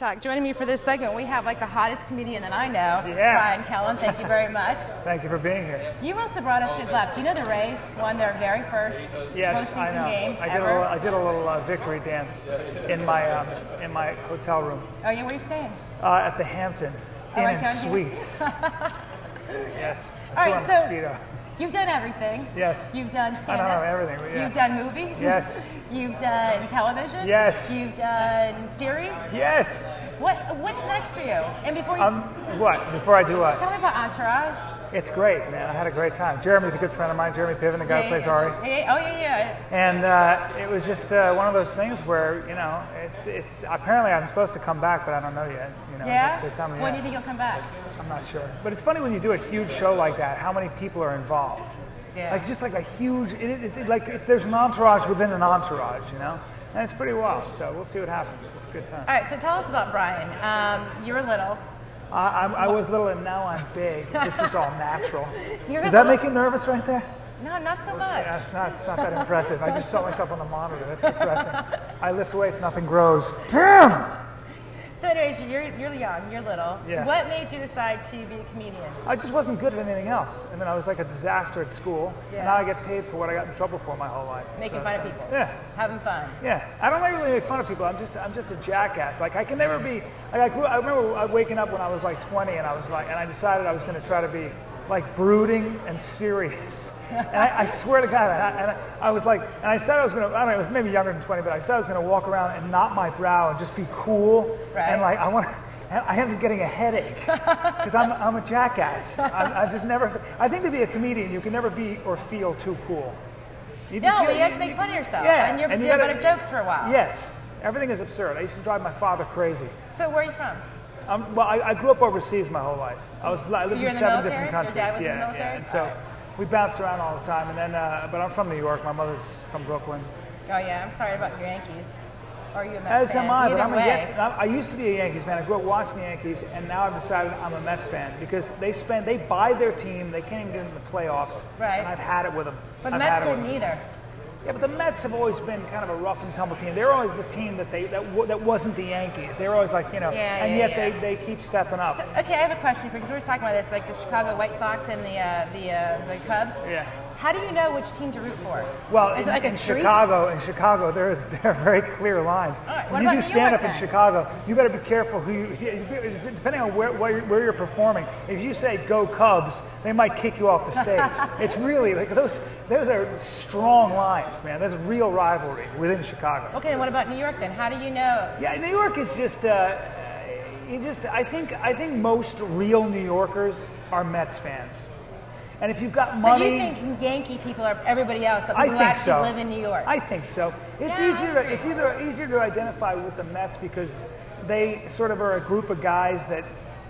TikTok. Joining me for this segment, we have like the hottest comedian that I know, Yeah. Bryan Callen. Thank you very much. Thank you for being here. You must have brought us good luck. Do you know the Rays won their very first Yes, I postseason know. game I ever? did a little victory dance in my hotel room Oh yeah, where are you staying? at the Hampton Inn right and down here? Suites. Yes. All right, That's so where I'm Speedo. you've done everything. Yes. You've done I don't stand-up. know everything, but yeah. You've done movies. Yes. You've done television. Yes. You've done series. Yes. What's next for you? And before you What? Before I do what? tell me about Entourage. It's great, man. I had a great time. Jeremy's a good friend of mine. Jeremy Piven, the guy who plays Ari. Yeah. Oh yeah. And it was just one of those things where, you know, it's apparently I'm supposed to come back, but I don't know yet. You know, Yeah. they tell me. When do Yeah. you think you'll come back? I'm not sure. But it's funny when you do a huge show like that, how many people are involved. Yeah. Like, just like a huge, like if there's an entourage within an entourage, you know? And it's pretty wild. So we'll see what happens. It's a good time. All right. So tell us about Bryan. You were little. I was little and now I'm big. This is all natural. You're Does that little- make you nervous right there? No, not so much. Yeah, it's not that impressive. I just saw myself on the monitor. That's depressing. I lift weights, nothing grows. Damn! So anyways, you're young, you're little. Yeah. What made you decide to be a comedian? I just wasn't good at anything else. I mean, I was like a disaster at school. Yeah. And now I get paid for what I got in trouble for my whole life. Making So fun it's of people. Yeah. Having fun. Yeah, I don't really make fun of people. I'm just a jackass. Like I can never be. Like I remember waking up when I was like 20, and I decided I was going to try to be like brooding and serious. And I swear to God, I was like, and I said I was going to. I don't know, it was maybe younger than 20, but I said I was going to walk around and knot my brow and just be cool. Right. And like I ended up getting a headache because I'm a jackass. I just never. I think to be a comedian, you can never be or feel too cool. No, but you have to make fun of yourself. Yeah, And you're and you doing gotta- better jokes for a while. Yes, everything is absurd. I used to drive my father crazy. So where are you from? Well, I grew up overseas my whole life. I lived You're in in the 7 military? different Your countries. dad was in the yeah, military? yeah. And so Alright. we bounced around all the time. And then, but I'm from New York. My mother's from Brooklyn. Oh yeah, I'm sorry about your Yankees. Or are you a Mets As fan? am I. But Either I'm a way. Yankees. I used to be a Yankees fan. I grew up watching the Yankees, and now I've decided I'm a Mets fan because they buy their team. They can't even get into the playoffs. Right. And I've had it with them. But the I've Mets had it with couldn't them. either. Yeah, but the Mets have always been kind of a rough and tumble team. They're always the team that wasn't the Yankees. They were always like, you know, Yeah, and yeah, yet yeah. they keep stepping up. So, okay, I have a question for you because we were talking about this, like the Chicago White Sox and the Cubs. Yeah. How do you know which team to root for? Well, Is it like a in street? Chicago, there are very clear lines. right, what When you about do New stand up York, in then? Chicago, you better be careful depending on where you're performing. If you say "Go Cubs," they might kick you off the stage. It's really like those are strong lines, man. There's a real rivalry within Chicago. Okay, then what about New York then? How do you know? Yeah, New York is just. I think most real New Yorkers are Mets fans. And if you've got So money, you think Yankee people are everybody else, the I people who think actually so. live in New York? I think so. It's Yeah, either easier to identify with the Mets because they sort of are a group of guys that,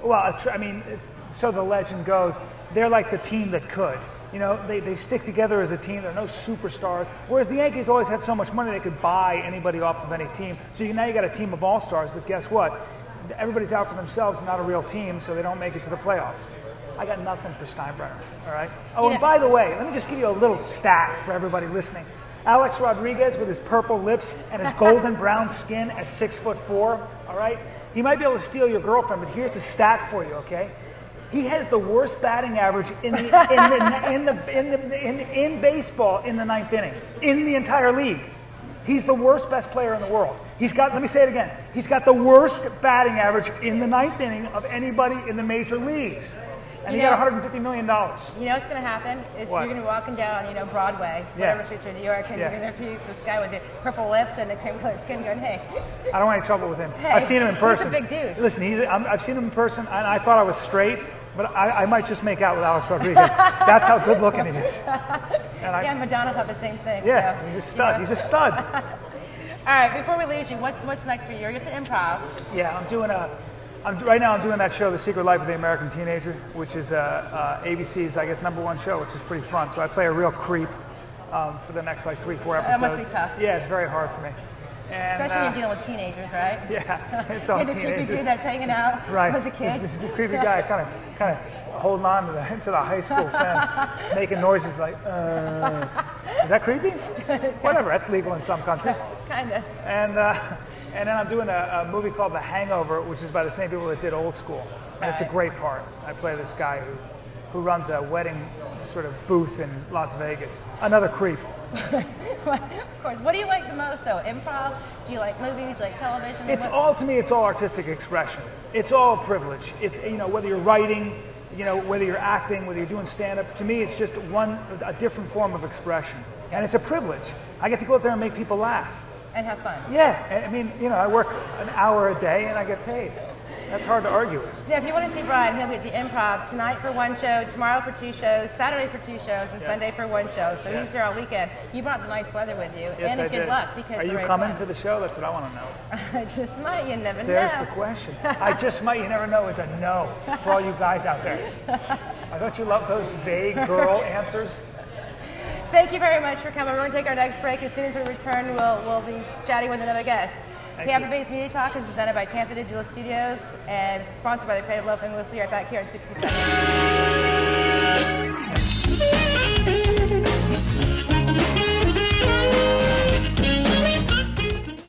well, I mean, so the legend goes, they're like the team that could. You know, they stick together as a team. There are no superstars. Whereas the Yankees always had so much money they could buy anybody off of any team. So now you got a team of all-stars, but guess what? Everybody's out for themselves, not a real team, so they don't make it to the playoffs. I got nothing for Steinbrenner, all right? Oh, Yeah. and by the way, let me just give you a little stat for everybody listening. Alex Rodriguez with his purple lips and his golden brown skin at 6'4", all right? He might be able to steal your girlfriend, but here's a stat for you, okay? He has the worst batting average in baseball in the ninth inning, in the entire league. He's the best player in the world. Let me say it again. He's got the worst batting average in the ninth inning of anybody in the major leagues. And he got $150 million. You know what's going to happen is What? you're going to be walking down, Broadway, Yeah. whatever streets are in New York, and Yeah. you're going to see this guy with the purple lips and the cream-colored skin going, hey. I don't want any trouble with him. Hey, I've seen him in person. he's a big dude. Listen, I've seen him in person, and I thought I was straight, but I might just make out with Alex Rodriguez. That's how good looking he is. And Yeah, Madonna thought the same thing. yeah, so, he's a stud. you know. He's a stud. All right, before we leave you, what's next for you? You're at the Improv. Yeah, right now I'm doing that show, The Secret Life of the American Teenager, which is ABC's, I guess, #1 show, which is pretty fun. So I play a real creep for the next, 3-4 episodes. That must be tough. Yeah, it's very hard for me. And, Especially when you're dealing with teenagers, right? Yeah, it's all You're the creepy teenagers. dude that's hanging out Right. with the kids. This is a creepy guy, kind of holding on to the high school fence, making noises like, Is that creepy? Whatever, that's legal in some countries. Kind of. And And then I'm doing a movie called The Hangover, which is by the same people that did Old School. And it's a great part. I play this guy who runs a wedding sort of booth in Las Vegas. Another creep. Of course. What do you like the most, though? Improv? Do you like movies? Do you like television? To me, it's all artistic expression. It's all privilege. It's, whether you're writing, whether you're acting, whether you're doing stand-up. To me, it's just a different form of expression. And it's a privilege. I get to go out there and make people laugh. And have fun. Yeah. I mean, I work an hour a day and I get paid. That's hard to argue with. Yeah, if you want to see Bryan, he'll be at the Improv tonight for one show, tomorrow for 2 shows, Saturday for 2 shows, and Sunday for 1 show. So he's here all weekend. You brought the nice weather with you. Yes, and I good did. luck because Are you coming to the show? That's what I want to know. I just might. You never know. There's the question. I just might. You never know is a no for all you guys out there. I thought you loved those vague girl answers. Thank you very much for coming. We're going to take our next break. As soon as we return, we'll be chatting with another guest. Tampa Bay's Media Talk is presented by Tampa Digital Studios and sponsored by the Creative Loafing. We'll see you right back here in 60 seconds.